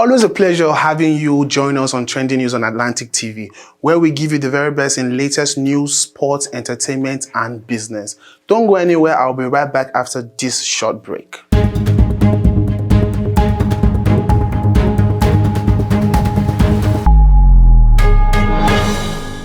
Always a pleasure having you join us on Trending News on Atlantic TV, where we give you the very best in latest news, sports, entertainment, and business. Don't go anywhere. I'll be right back after this short break.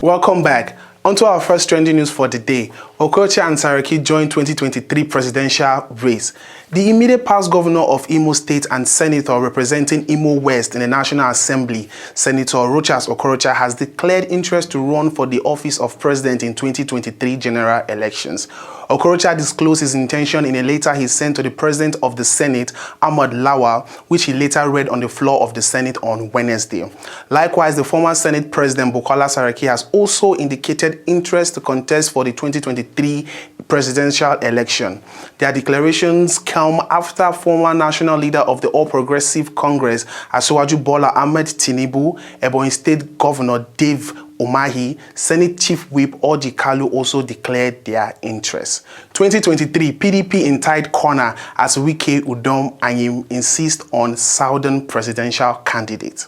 Welcome back. On to our first trending news for the day. Okorocha and Saraki joined 2023 presidential race. The immediate past governor of Imo State and senator representing Imo West in the National Assembly, Senator Rochas Okorocha, has declared interest to run for the office of president in 2023 general elections. Okorocha disclosed his intention in a letter he sent to the president of the Senate, Ahmad Lawal, which he later read on the floor of the Senate on Wednesday. Likewise, the former Senate President Bukola Saraki has also indicated interest to contest for the 2023 presidential election. Their declarations come after former national leader of the All Progressive Congress, Asiwaju Bola Ahmed Tinubu, Ebonyi State Governor Dave Umahi, Senate Chief Whip Orji Kalu also declared their interest. 2023 PDP in tight corner as Wike Udom Anyim insist on Southern presidential candidate.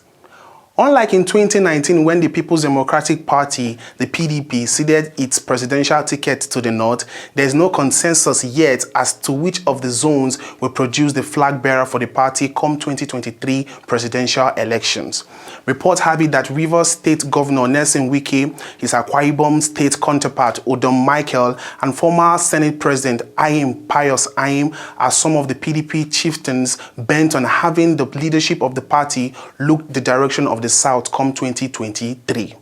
Unlike in 2019 when the People's Democratic Party, the PDP, ceded its presidential ticket to the north, there is no consensus yet as to which of the zones will produce the flag bearer for the party come 2023 presidential elections. Reports have it that Rivers State Governor Nelson Wike, his Akwa Ibom State counterpart Udom Michael, and former Senate President Ayim Pius Ayim are some of the PDP chieftains bent on having the leadership of the party look the direction of the South come 2023.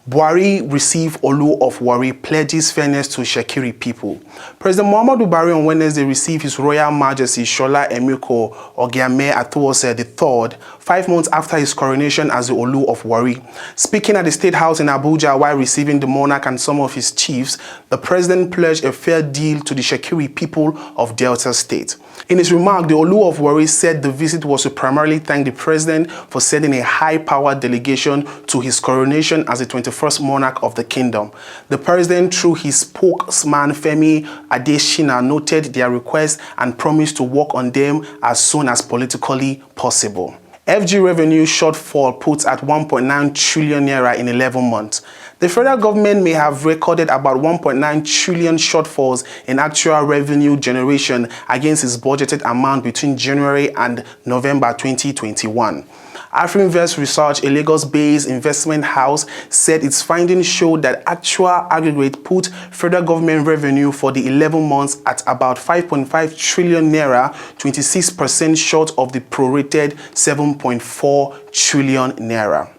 Buhari received Olu of Warri pledges fairness to Shekiri people. President Muhammadu Buhari on Wednesday received His Royal Majesty Shola Emiko Ogiame Atuose III, 5 months after his coronation as the Olu of Warri. Speaking at the State House in Abuja while receiving the monarch and some of his chiefs, the president pledged a fair deal to the Shekiri people of Delta State. In his remark, the Olu of Warri said the visit was to primarily thank the president for sending a high-powered delegation to his coronation as the 21st monarch of the kingdom. The president, through his spokesman Femi Adesina, noted their request and promised to work on them as soon as politically possible. FG revenue shortfall puts at 1.9 trillion naira in 11 months. The federal government may have recorded about 1.9 trillion shortfalls in actual revenue generation against its budgeted amount between January and November 2021. Afrinvest Research, a Lagos-based investment house, said its findings showed that actual aggregate put federal government revenue for the 11 months at about 5.5 trillion naira, 26% short of the prorated 7.4 trillion naira.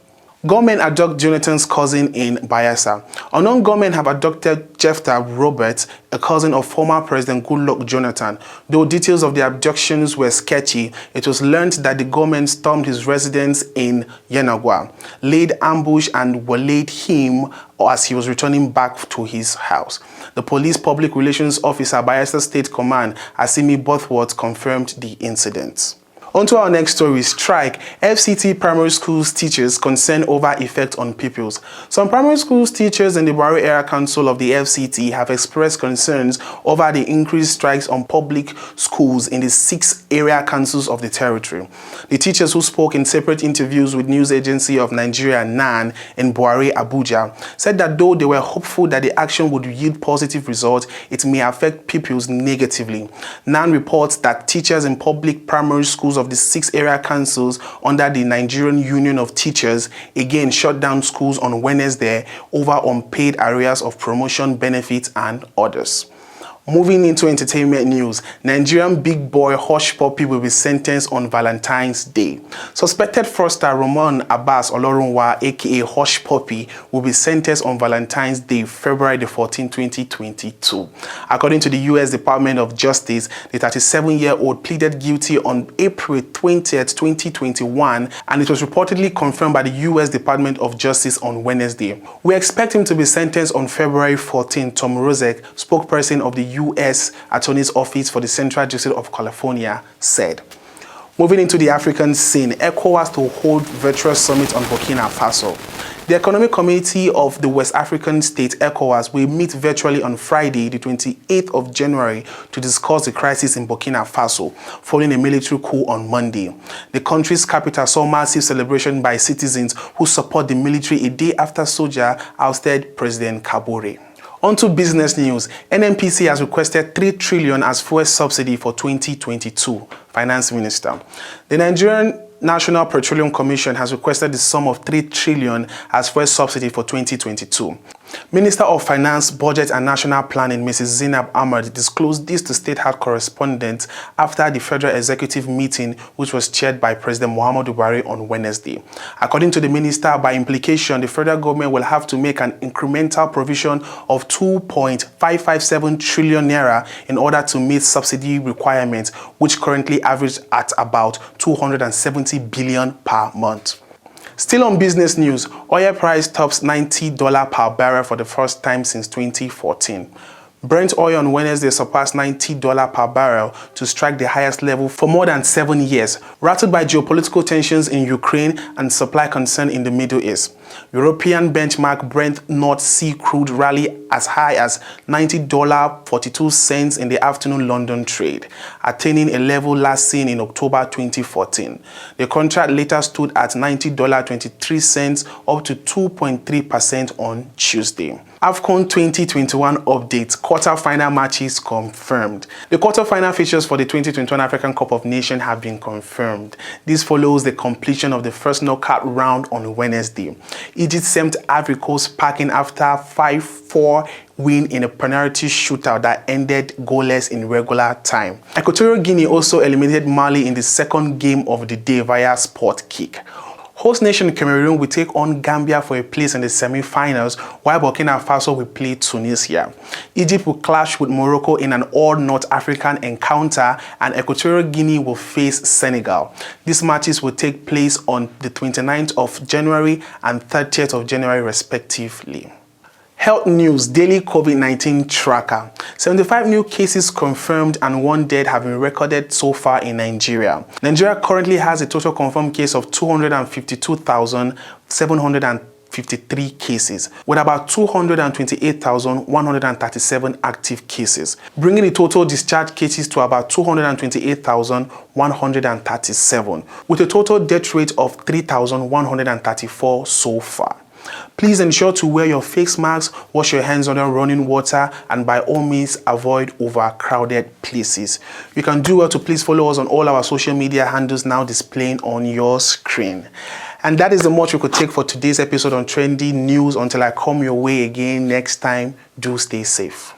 Government abduct Jonathan's cousin in Bayelsa. Unknown government have abducted Jephthah Roberts, a cousin of former President Goodluck Jonathan. Though details of the abductions were sketchy, it was learned that the government stormed his residence in Yenagoa, laid ambush and waylaid him as he was returning back to his house. The police public relations officer, Bayelsa State Command, Asimi Bothworth, confirmed the incident. On to our next story, strike. FCT primary schools teachers concern over effect on pupils. Some primary schools teachers in the Buhari Area Council of the FCT have expressed concerns over the increased strikes on public schools in the 6 area councils of the territory. The teachers, who spoke in separate interviews with News Agency of Nigeria, NAN, in Buhari, Abuja, said that though they were hopeful that the action would yield positive results, it may affect pupils negatively. NAN reports that teachers in public primary schools of the 6 area councils under the Nigerian Union of Teachers again shut down schools on Wednesday over unpaid arrears of promotion benefits and others. Moving into entertainment news, Nigerian big boy Hush Puppy will be sentenced on Valentine's Day. Suspected fraudster Roman Abbas Olorunwa, aka Hush Puppy, will be sentenced on Valentine's Day, February 14, 2022. According to the U.S. Department of Justice, the 37-year-old pleaded guilty on April 20, 2021, and it was reportedly confirmed by the U.S. Department of Justice on Wednesday. We expect him to be sentenced on February 14, Tom Rozek, spokesperson of the U.S. Attorney's Office for the Central District of California, said. Moving into the African scene, ECOWAS to hold virtual summit on Burkina Faso. The Economic Committee of the West African state, ECOWAS, will meet virtually on Friday, the 28th of January, to discuss the crisis in Burkina Faso, following a military coup on Monday. The country's capital saw massive celebration by citizens who support the military a day after Soja ousted President Kabore. On to business news. NNPC has requested 3 trillion as fuel subsidy for 2022. Finance Minister. The Nigerian National Petroleum Commission has requested the sum of 3 trillion as fuel subsidy for 2022. Minister of Finance, Budget and National Planning, Mrs. Zainab Ahmed, disclosed this to State House correspondents after the Federal Executive meeting, which was chaired by President Muhammadu Buhari on Wednesday. According to the minister, by implication, the federal government will have to make an incremental provision of 2.557 trillion naira in order to meet subsidy requirements, which currently average at about 270 billion per month. Still on business news, oil price tops $90 per barrel for the first time since 2014. Brent oil on Wednesday surpassed $90 per barrel to strike the highest level for more than 7 years, rattled by geopolitical tensions in Ukraine and supply concern in the Middle East. European benchmark Brent North Sea crude rallied as high as $90.42 in the afternoon London trade, attaining a level last seen in October 2014. The contract later stood at $90.23, up to 2.3% on Tuesday. AFCON 2021 updates, quarter-final matches confirmed. The quarter-final fixtures for the 2021 African Cup of Nations have been confirmed. This follows the completion of the first knockout round on Wednesday. Egypt sent Ivory Coast packing after a 5-4 win in a penalty shootout that ended goalless in regular time. Equatorial Guinea also eliminated Mali in the second game of the day via spot kick. Host nation Cameroon will take on Gambia for a place in the semi-finals, while Burkina Faso will play Tunisia. Egypt will clash with Morocco in an all-North African encounter, and Equatorial Guinea will face Senegal. These matches will take place on the 29th of January and 30th of January respectively. Health news, daily COVID-19 tracker. 75 new cases confirmed and 1 death have been recorded so far in Nigeria. Nigeria currently has a total confirmed case of 252,753 cases, with about 228,137 active cases, bringing the total discharge cases to about 228,137, with a total death rate of 3,134 so far. Please ensure to wear your face masks, wash your hands under running water, and by all means avoid overcrowded places. You can do well to please follow us on all our social media handles now displaying on your screen. And that is the much we could take for today's episode on Trendy News. Until I come your way again next time, do stay safe.